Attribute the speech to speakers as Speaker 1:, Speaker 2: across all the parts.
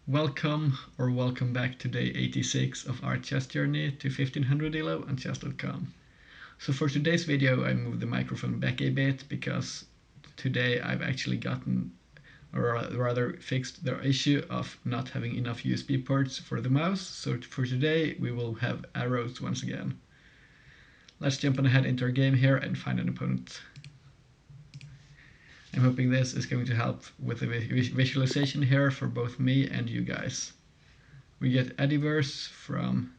Speaker 1: Welcome back to day 86 of our chess journey to 1500 ELO on chess.com. So for today's video I moved the microphone back a bit because today I've actually gotten, or rather fixed the issue of not having enough USB ports for the mouse. So for today we will have arrows once again. Let's jump on ahead into our game here and find an opponent. I'm hoping this is going to help with the visualization here for both me and you guys. We get Ediverse from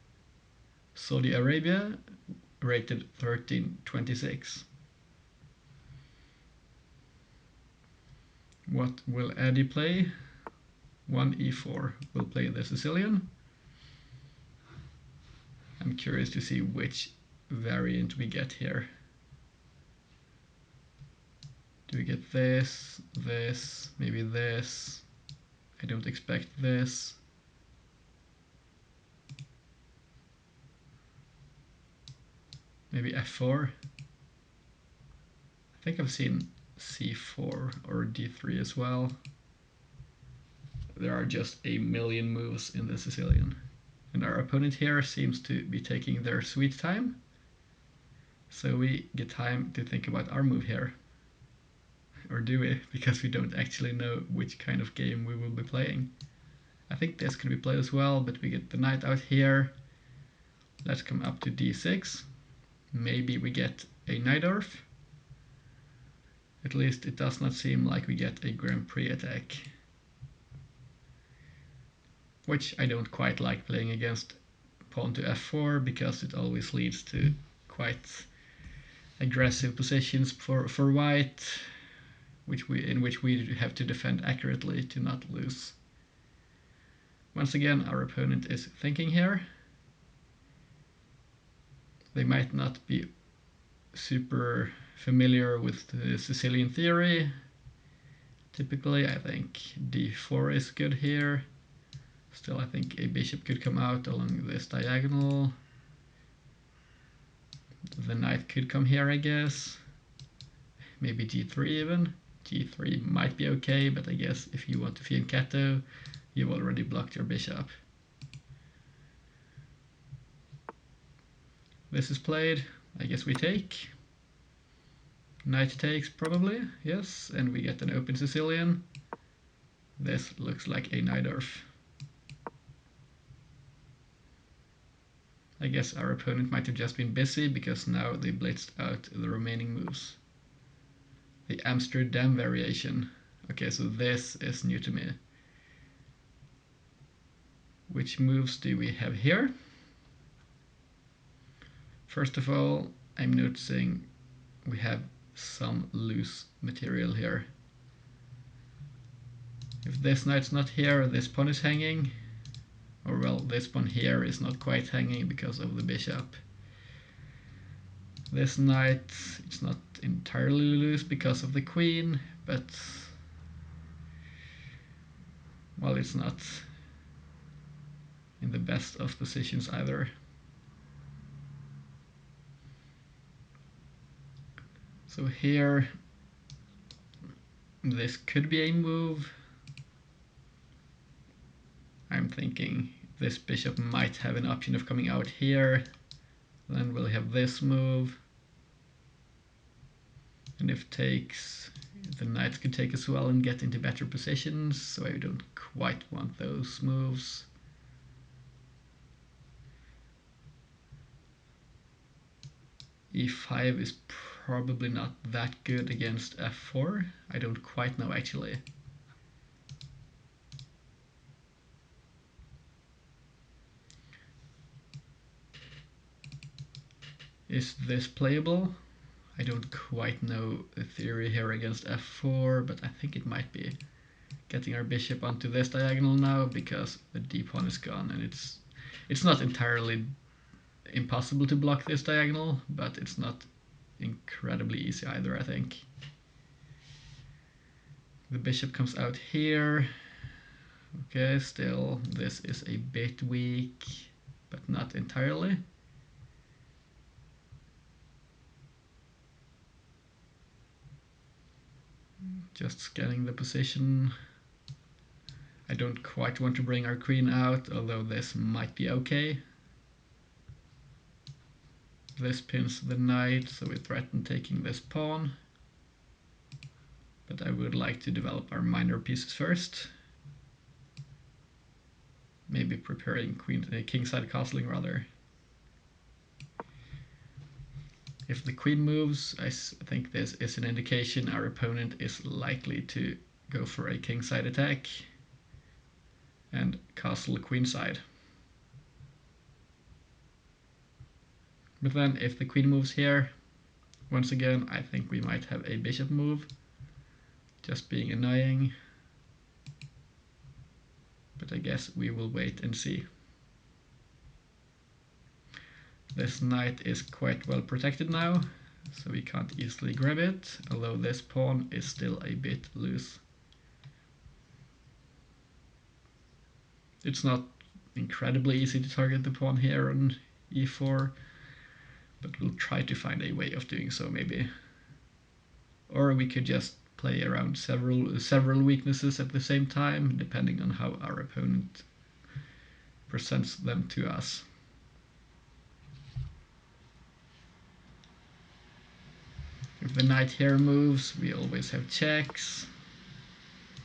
Speaker 1: Saudi Arabia, rated 1326. What will Eddie play? 1e4 will play the Sicilian. I'm curious to see which variant we get here. Do we get this, maybe this? I don't expect this. Maybe f4. I think I've seen c4 or d3 as well. There are just a million moves in the Sicilian. And our opponent here seems to be taking their sweet time. So we get time to think about our move here. Or do we? Because we don't actually know which kind of game we will be playing. I think this could be played as well, but we get the knight out here. Let's come up to d6. Maybe we get a Najdorf. At least it does not seem like we get a Grand Prix attack. Which I don't quite like playing against pawn to f4 because it always leads to quite aggressive positions for white, in which we have to defend accurately to not lose. Once again, our opponent is thinking here. They might not be super familiar with the Sicilian theory. Typically, I think d4 is good here. Still, I think a bishop could come out along this diagonal. The knight could come here, I guess. Maybe g3 even. g3 might be okay, but I guess if you want to fianchetto, you've already blocked your bishop. This is played. I guess we take. Knight takes probably, yes, and we get an open Sicilian. This looks like a Najdorf. I guess our opponent might have just been busy because now they blitzed out the remaining moves. The Amsterdam variation. Okay, so this is new to me. Which moves do we have here? First of all, I'm noticing we have some loose material here. If this knight's not here, this pawn is hanging. Or well, this pawn here is not quite hanging because of the bishop. This knight, it's not entirely loose because of the queen, but well, it's not in the best of positions either. So here, this could be a move. I'm thinking this bishop might have an option of coming out here. Then we'll have this move. And if takes, the knight could take as well and get into better positions, so I don't quite want those moves. e5 is probably not that good against f4. I don't quite know actually. Is this playable? I don't quite know the theory here against f4, but I think it might be. Getting our bishop onto this diagonal now because the d pawn is gone, and it's not entirely impossible to block this diagonal, but it's not incredibly easy either, I think. The bishop comes out here. Okay, still this is a bit weak, but not entirely. Just scanning the position. I don't quite want to bring our queen out, although this might be okay. This pins the knight, so we threaten taking this pawn. But I would like to develop our minor pieces first. Maybe preparing kingside castling rather. If the queen moves, I think this is an indication our opponent is likely to go for a kingside attack and castle queenside. But then if the queen moves here, once again I think we might have a bishop move, just being annoying. But I guess we will wait and see. This knight is quite well protected now, so we can't easily grab it, although this pawn is still a bit loose. It's not incredibly easy to target the pawn here on e4, but we'll try to find a way of doing so maybe. Or we could just play around several weaknesses at the same time, depending on how our opponent presents them to us. If the knight here moves, we always have checks.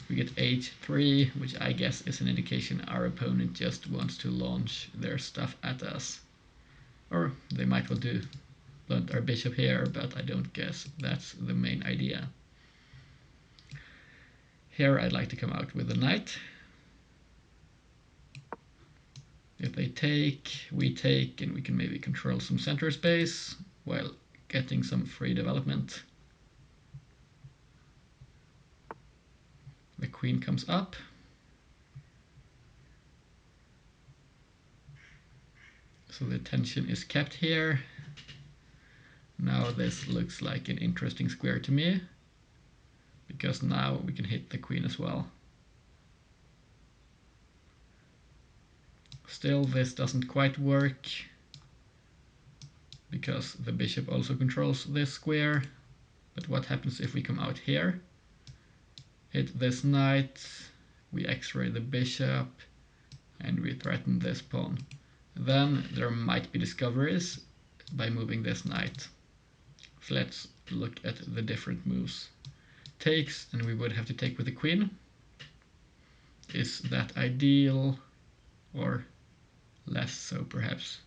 Speaker 1: We get h3, which I guess is an indication our opponent just wants to launch their stuff at us. Or they might well do blunt our bishop here, but I don't guess that's the main idea. Here I'd like to come out with the knight. If they take, we take, and we can maybe control some center space while getting some free development. The queen comes up. So the tension is kept here. Now this looks like an interesting square to me, because now we can hit the queen as well. Still, this doesn't quite work, because the bishop also controls this square. But what happens if we come out here? Hit this knight, we x-ray the bishop, and we threaten this pawn. Then there might be discoveries by moving this knight. So let's look at the different moves. Takes, and we would have to take with the queen. Is that ideal, or less so perhaps?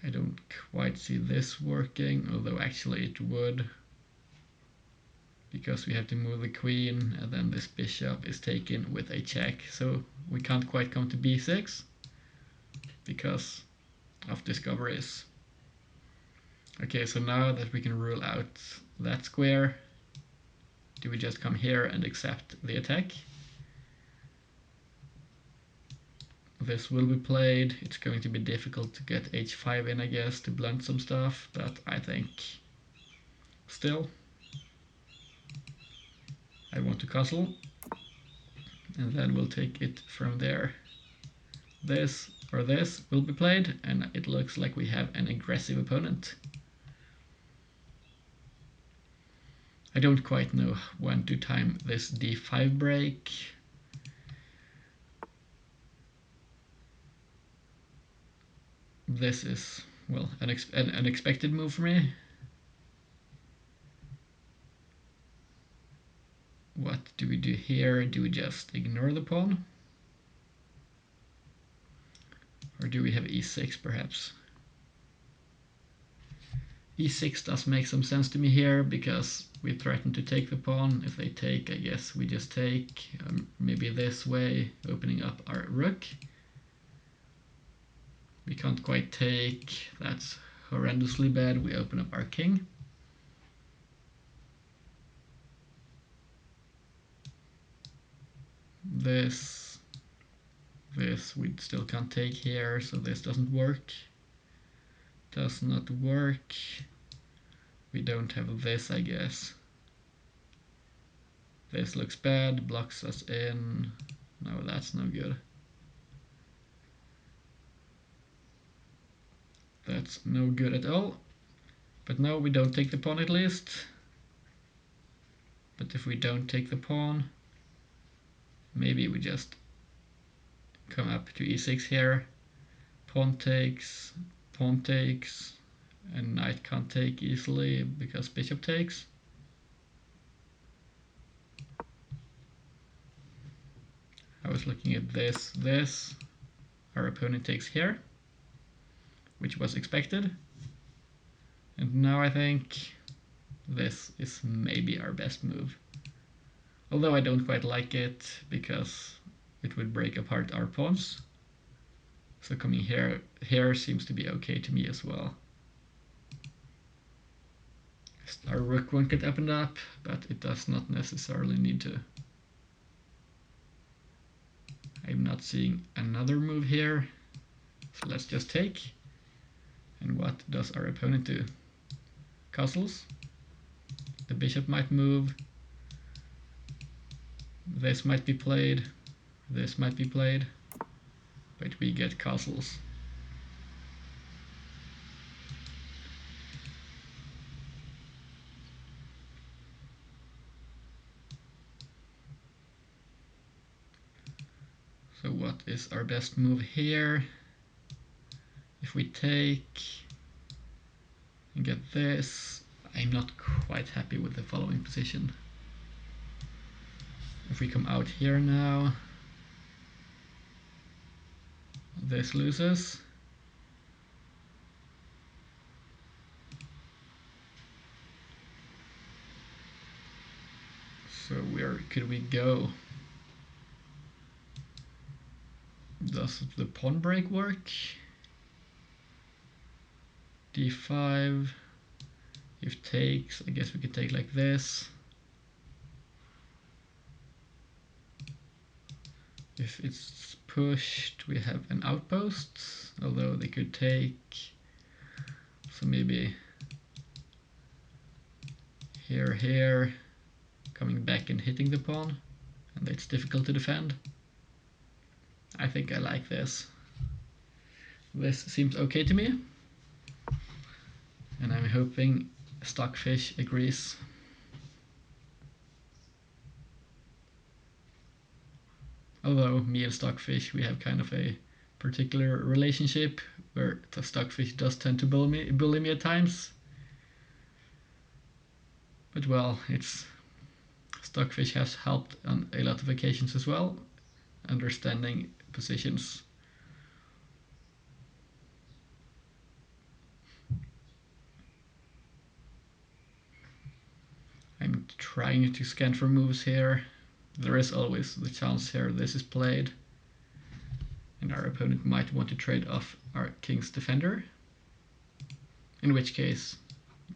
Speaker 1: I don't quite see this working, although actually it would, because we have to move the queen and then this bishop is taken with a check, so we can't quite come to b6 because of discoveries. Okay, so now that we can rule out that square, do we just come here and accept the attack? This will be played. It's going to be difficult to get h5 in, I guess, to blunt some stuff, but I think still I want to castle, and then we'll take it from there. This or this will be played, and it looks like we have an aggressive opponent. I don't quite know when to time this d5 break. This is, well, an unexpected move for me. What do we do here? Do we just ignore the pawn? Or do we have e6 perhaps? e6 does make some sense to me here, because we threaten to take the pawn. If they take, I guess we just take, maybe this way, opening up our rook. We can't quite take, that's horrendously bad. We open up our king. This we still can't take here, so this doesn't work. Does not work. We don't have this, I guess. This looks bad, blocks us in. No, that's no good. That's no good at all. But no, we don't take the pawn at least. But if we don't take the pawn, maybe we just come up to e6 here. Pawn takes, and knight can't take easily because bishop takes. I was looking at this. Our opponent takes here, which was expected. And now I think this is maybe our best move. Although I don't quite like it because it would break apart our pawns. So coming here seems to be okay to me as well. Our rook won't get opened up, but it does not necessarily need to. I'm not seeing another move here, so let's just take. And what does our opponent do? Castles. The bishop might move. This might be played. This might be played. But we get castles. So what is our best move here? If we take and get this, I'm not quite happy with the following position. If we come out here now, this loses. So where could we go? Does the pawn break work? d5. If takes, I guess we could take like this. If it's pushed, we have an outpost, although they could take. So maybe here, coming back and hitting the pawn, and it's difficult to defend. I think I like this. This seems okay to me, and I'm hoping Stockfish agrees. Although me and Stockfish, we have kind of a particular relationship where the Stockfish does tend to bully me at times. But well, Stockfish has helped on a lot of occasions as well, understanding positions. I'm trying to scan for moves here. There is always the chance here this is played, and our opponent might want to trade off our king's defender, in which case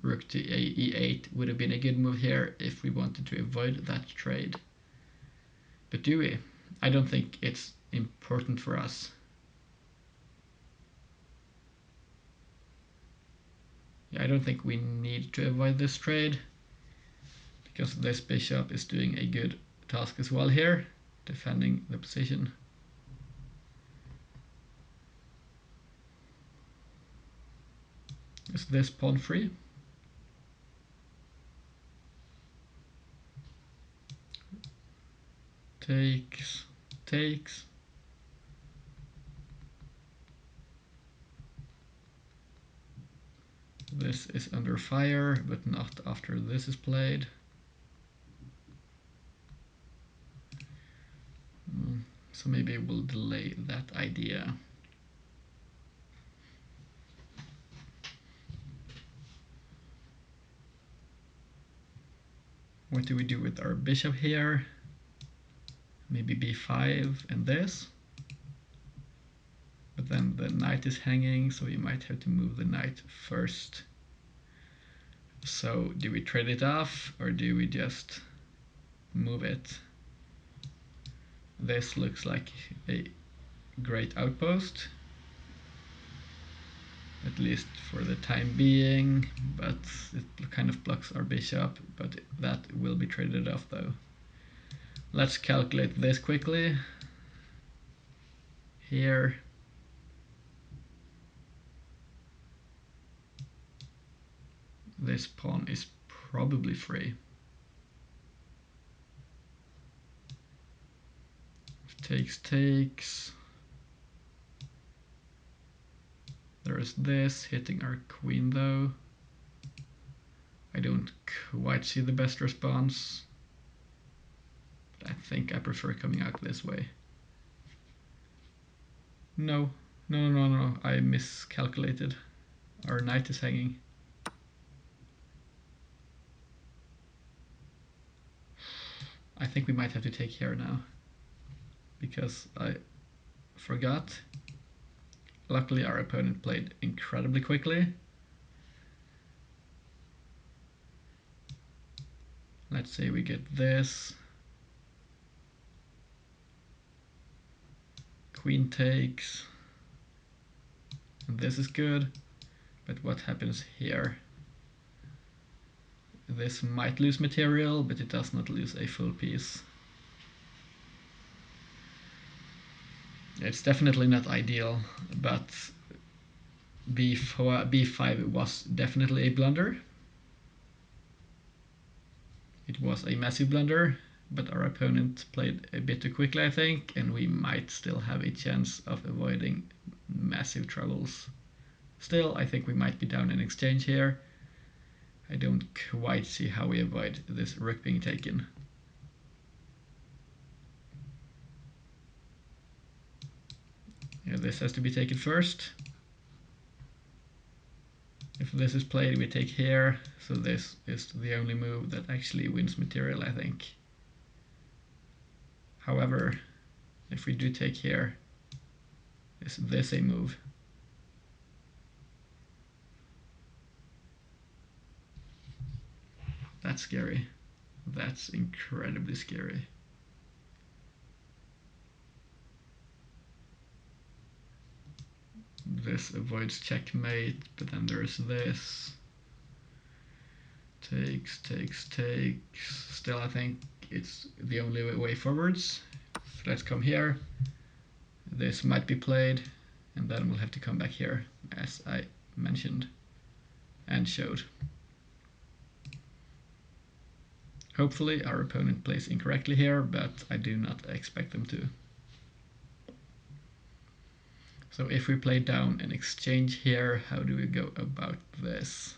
Speaker 1: rook to e8 would have been a good move here if we wanted to avoid that trade. But do we? I don't think it's important for us. Yeah, I don't think we need to avoid this trade, because this bishop is doing a good task as well here, defending the position. Is this pawn free? Takes. This is under fire, but not after this is played. So maybe we'll delay that idea. What do we do with our bishop here? Maybe b5 and this. But then the knight is hanging, so we might have to move the knight first. So do we trade it off, or do we just move it? This looks like a great outpost, at least for the time being, but it kind of blocks our bishop, but that will be traded off though. Let's calculate this quickly. Here, this pawn is probably free. Takes. There is this hitting our queen though. I don't quite see the best response. I think I prefer coming out this way. No, no, I miscalculated. Our knight is hanging. I think we might have to take here now, because I forgot. Luckily our opponent played incredibly quickly. Let's say we get this. Queen takes. And this is good. But what happens here? This might lose material, but it does not lose a full piece. It's definitely not ideal, but b5 was definitely a blunder. It was a massive blunder, but our opponent played a bit too quickly, I think, and we might still have a chance of avoiding massive troubles. Still, I think we might be down in exchange here. I don't quite see how we avoid this rook being taken. Yeah, this has to be taken first. If this is played, we take here, so this is the only move that actually wins material, I think. However, if we do take here, is this a move? That's scary. That's incredibly scary. This avoids checkmate, but then there's this. Takes. Still, I think it's the only way forwards. So let's come here. This might be played, and then we'll have to come back here, as I mentioned and showed. Hopefully our opponent plays incorrectly here, but I do not expect them to. So if we play down an exchange here, how do we go about this?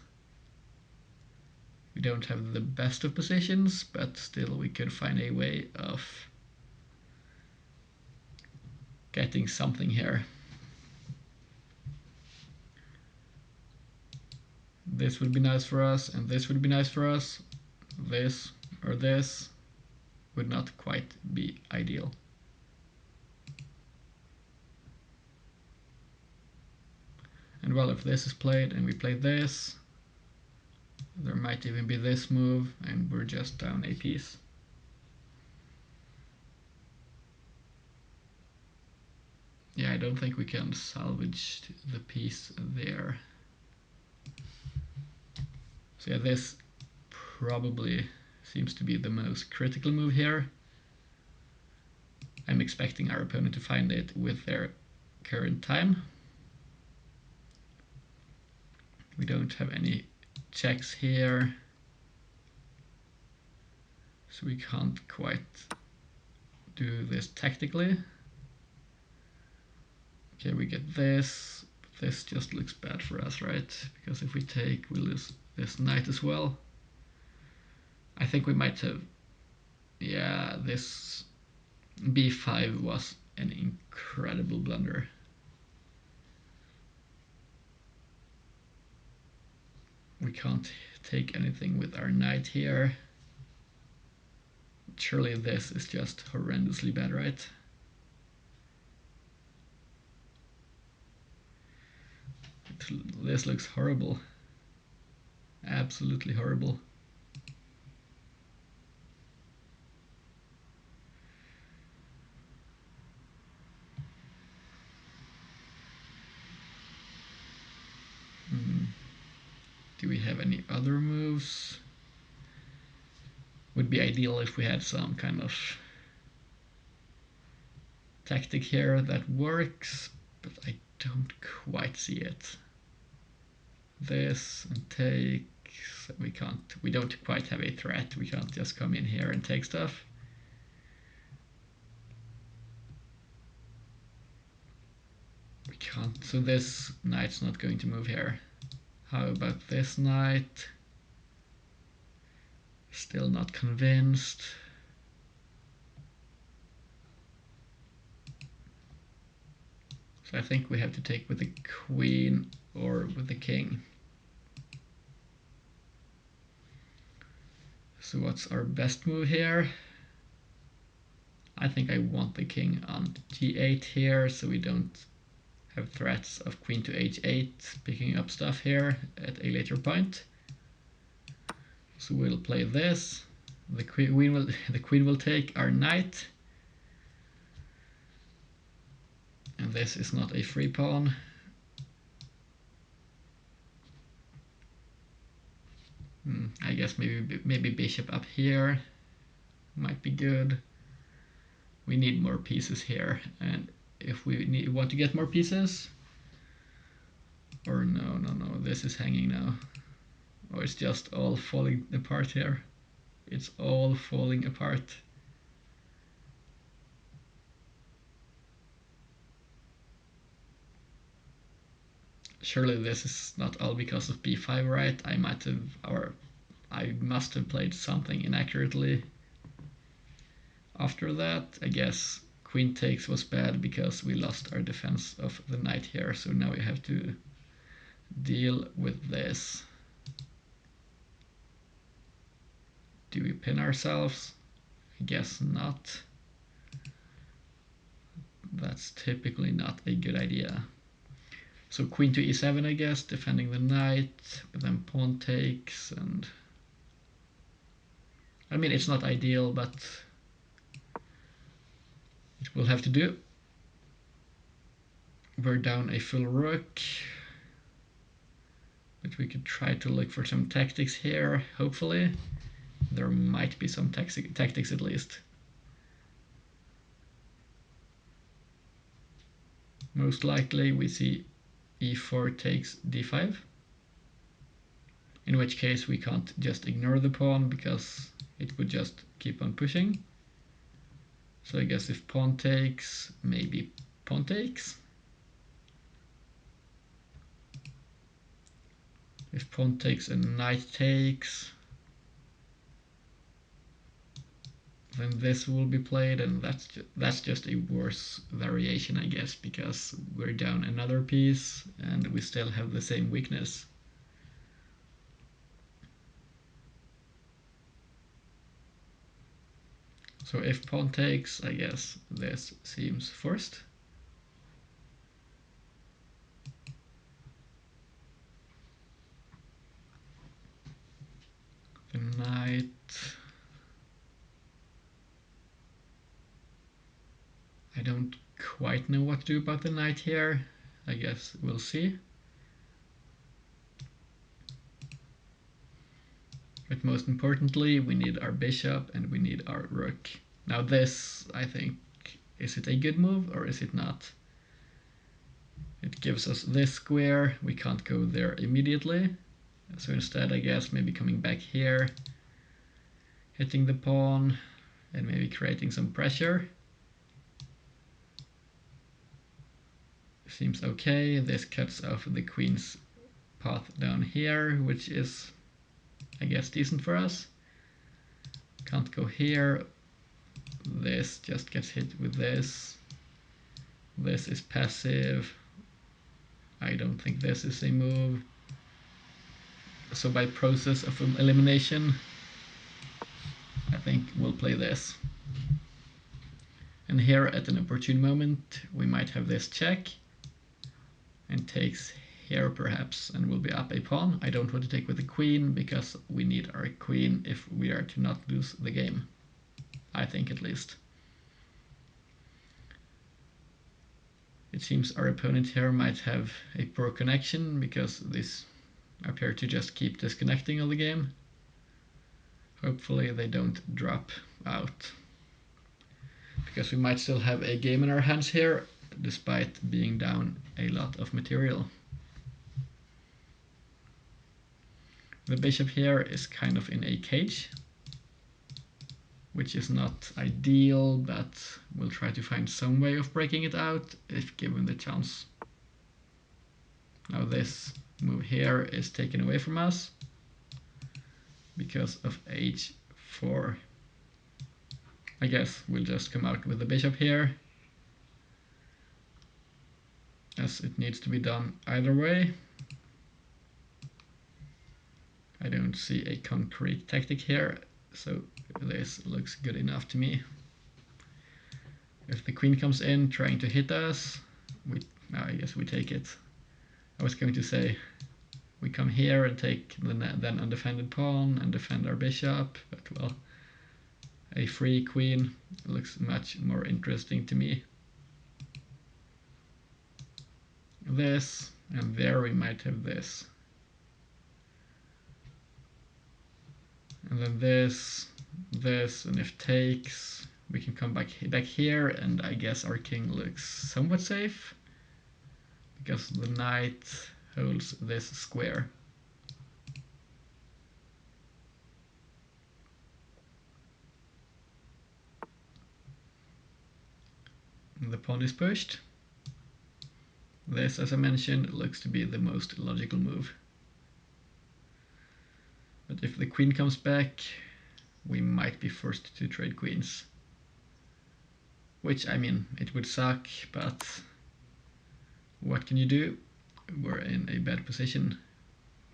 Speaker 1: We don't have the best of positions, but still we could find a way of getting something here. This would be nice for us, and this would be nice for us. This or this would not quite be ideal. And well, if this is played and we play this, there might even be this move, and we're just down a piece. Yeah, I don't think we can salvage the piece there. So yeah, this probably seems to be the most critical move here. I'm expecting our opponent to find it with their current time. We don't have any checks here, so we can't quite do this tactically. Okay, we get this. This just looks bad for us, right? Because if we take, we lose this knight as well. I think we might have... Yeah, this b5 was an incredible blunder. We can't take anything with our knight here. Surely this is just horrendously bad, right? This looks horrible. Absolutely horrible. Do we have any other moves? Would be ideal if we had some kind of tactic here that works, but I don't quite see it. This and takes. So we don't quite have a threat. We can't just come in here and take stuff. We can't, so this knight's not going to move here. How about this knight? Still not convinced. So I think we have to take with the queen or with the king. So what's our best move here? I think I want the king on g8 here, so we don't have threats of queen to h8 picking up stuff here at a later point. So we'll play this. The queen will take our knight. And this is not a free pawn. I guess maybe bishop up here might be good. We need more pieces here, and if we want to get more pieces, or no, this is hanging now. Oh, it's just all falling apart here. It's all falling apart. Surely this is not all because of b5, right? I must have played something inaccurately. After that, I guess queen takes was bad because we lost our defense of the knight here, so now we have to deal with this. Do we pin ourselves? I guess not. That's typically not a good idea. So queen to e7, I guess, defending the knight, but then pawn takes, and I mean, it's not ideal, but it will have to do. We're down a full rook, but we could try to look for some tactics here, hopefully. There might be some tactics at least. Most likely we see e4 takes d5, in which case we can't just ignore the pawn because it would just keep on pushing. So I guess if pawn takes, maybe pawn takes. If pawn takes and knight takes, then this will be played, and that's just a worse variation, I guess, because we're down another piece and we still have the same weakness. So if pawn takes, I guess this seems forced. The knight. I don't quite know what to do about the knight here. I guess we'll see. But most importantly, we need our bishop and we need our rook. Now this, I think, is it a good move or is it not? It gives us this square. We can't go there immediately. So instead, I guess, maybe coming back here, hitting the pawn, and maybe creating some pressure. Seems okay. This cuts off the queen's path down here, which is, I guess, decent for us. Can't go here. This just gets hit with this. This is passive. I don't think this is a move. So by process of elimination, I think we'll play this. And here at an opportune moment, we might have this check. And takes here perhaps, and will be up a pawn. I don't want to take with the queen because we need our queen if we are to not lose the game. I think at least. It seems our opponent here might have a poor connection because these appear to just keep disconnecting all the game. Hopefully they don't drop out, because we might still have a game in our hands here despite being down a lot of material. The bishop here is kind of in a cage, which is not ideal, but we'll try to find some way of breaking it out if given the chance. Now this move here is taken away from us because of h4. I guess we'll just come out with the bishop here, as it needs to be done either way. I don't see a concrete tactic here, so this looks good enough to me. If the queen comes in trying to hit us, I guess we take it. I was going to say we come here and take the then undefended pawn and defend our bishop, but well, a free queen looks much more interesting to me. This, and there we might have this. And then this, and if takes, we can come back here, and I guess our king looks somewhat safe, because the knight holds this square. And the pawn is pushed. This, as I mentioned, looks to be the most logical move. But if the queen comes back, we might be forced to trade queens. Which, I mean, it would suck, but what can you do? We're in a bad position.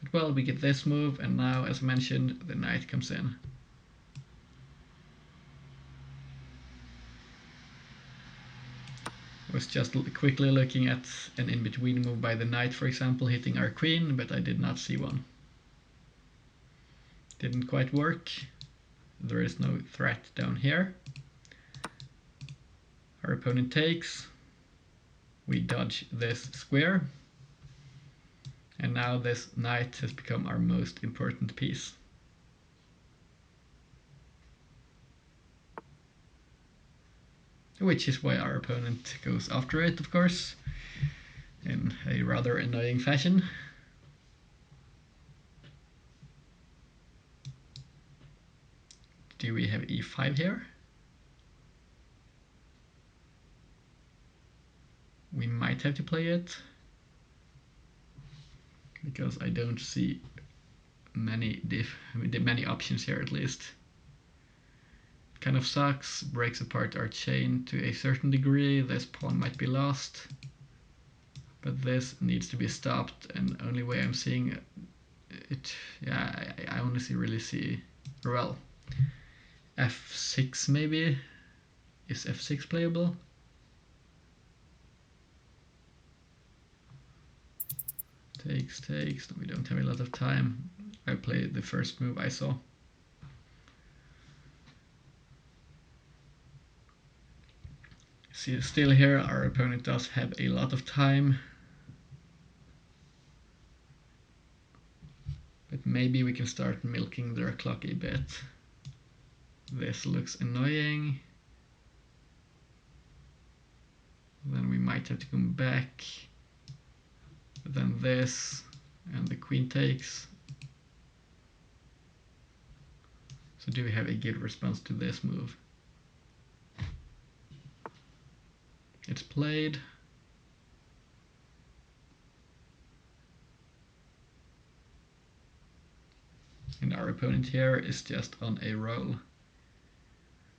Speaker 1: But well, we get this move, and now, as mentioned, the knight comes in. I was just quickly looking at an in-between move by the knight, for example, hitting our queen, but I did not see one. Didn't quite work. There is no threat down here. Our opponent takes. We dodge this square. And now this knight has become our most important piece. Which is why our opponent goes after it, of course, in a rather annoying fashion. Do we have e5 here? We might have to play it, because I don't see many options here, at least. Kind of sucks, breaks apart our chain to a certain degree. This pawn might be lost, but this needs to be stopped, and only way I'm seeing it, yeah, I honestly really see, well, f6 maybe? Is f6 playable? Takes, we don't have a lot of time. I played the first move I saw. See, still here, our opponent does have a lot of time. But maybe we can start milking their clock a bit. This looks annoying. Then we might have to come back. But then this, and the queen takes. So do we have a good response to this move? It's played. And our opponent here is just on a roll.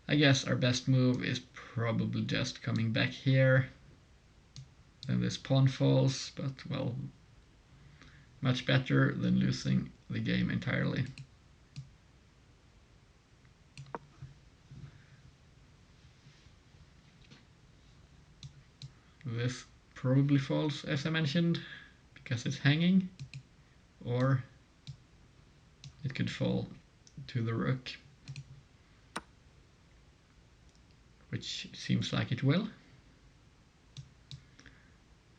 Speaker 1: I guess our best move is probably just coming back here. Then this pawn falls, but well, much better than losing the game entirely. This probably falls, as I mentioned, because it's hanging, or it could fall to the rook, which seems like it will.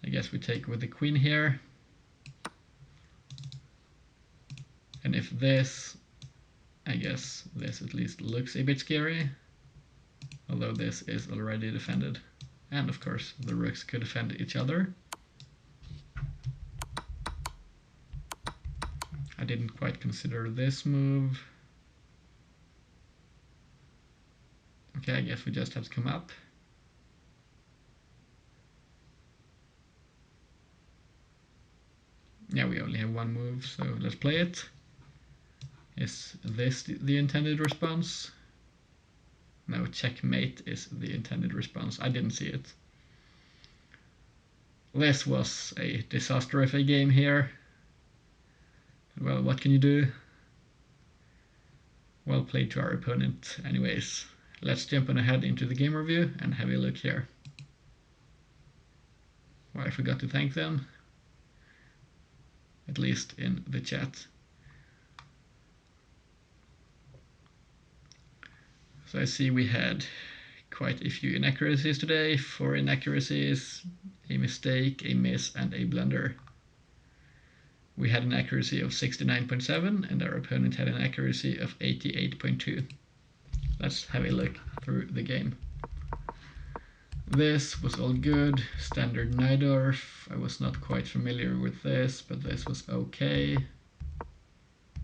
Speaker 1: I guess we take with the queen here, and if this, I guess this at least looks a bit scary, although this is already defended. And of course, the rooks could defend each other. I didn't quite consider this move. Okay, I guess we just have to come up. Yeah, we only have one move, so let's play it. Is this the intended response? No, checkmate is the intended response. I didn't see it. This was a disaster of a game here. Well, what can you do? Well played to our opponent. Anyways, let's jump on ahead into the game review and have a look here. Well, I forgot to thank them, at least in the chat. So I see we had quite a few inaccuracies today. 4 inaccuracies, a mistake, a miss, and a blunder. We had an accuracy of 69.7 and our opponent had an accuracy of 88.2. Let's have a look through the game. This was all good. Standard Najdorf. I was not quite familiar with this, but this was okay.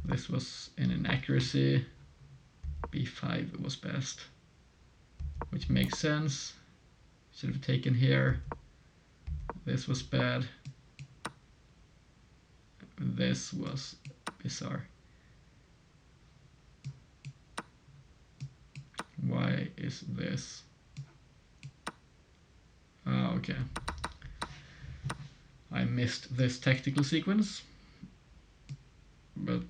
Speaker 1: This was an inaccuracy. B5 was best, which makes sense. Should have taken here. This was bad. This was bizarre. Why is this? Oh, okay. I missed this tactical sequence. But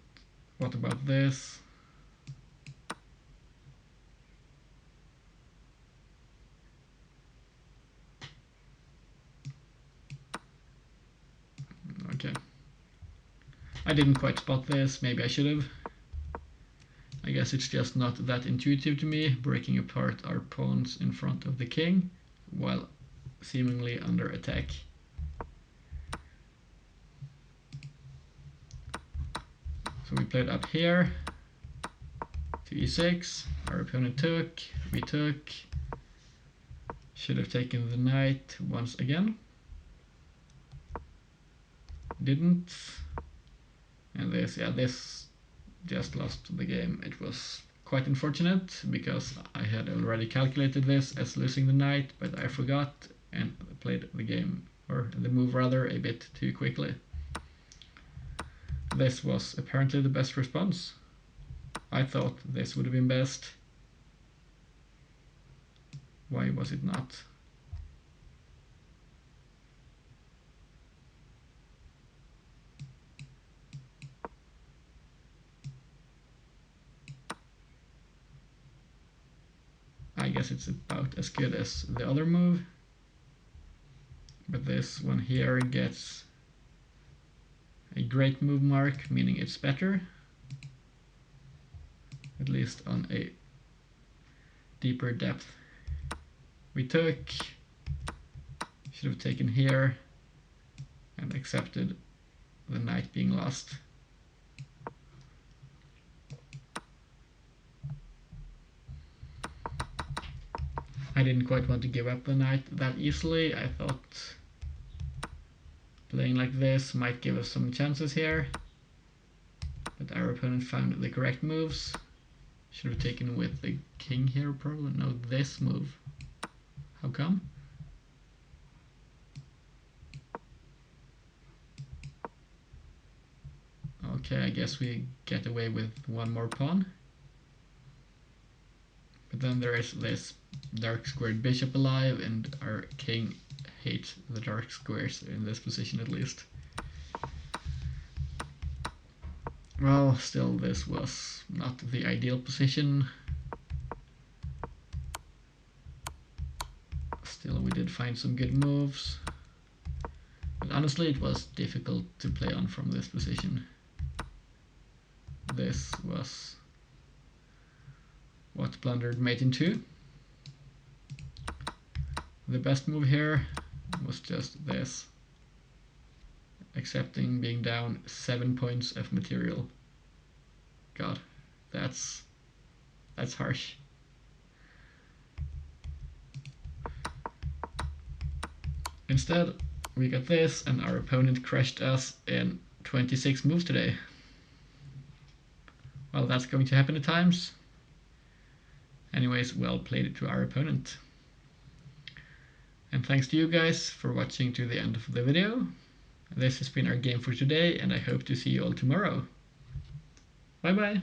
Speaker 1: what about this? Okay. I didn't quite spot this, maybe I should have. I guess it's just not that intuitive to me, breaking apart our pawns in front of the king while seemingly under attack. So we played up here to e6, our opponent took, we took, should have taken the knight once again. Didn't. And this, yeah, this just lost the game. It was quite unfortunate because I had already calculated this as losing the knight, but I forgot and played the game, or the move rather, a bit too quickly. This was apparently the best response. I thought this would have been best. Why was it not? I guess it's about as good as the other move, but this one here gets a great move mark, meaning it's better, at least on a deeper depth. We took, should have taken here and accepted the knight being lost. I didn't quite want to give up the knight that easily. I thought playing like this might give us some chances here, but our opponent found the correct moves. Should have taken with the king here probably. No, this move. How come? Okay, I guess we get away with one more pawn. But then there is this dark squared bishop alive, and our king hates the dark squares in this position at least. Well, still this was not the ideal position. Still we did find some good moves. But honestly it was difficult to play on from this position. This was what blundered mate in 2. The best move here was just this, accepting being down 7 points of material. God, that's harsh. Instead, we got this, and our opponent crushed us in 26 moves today. well, that's going to happen at times. Anyways, well played to our opponent. And thanks to you guys for watching to the end of the video. This has been our game for today, and I hope to see you all tomorrow. Bye bye!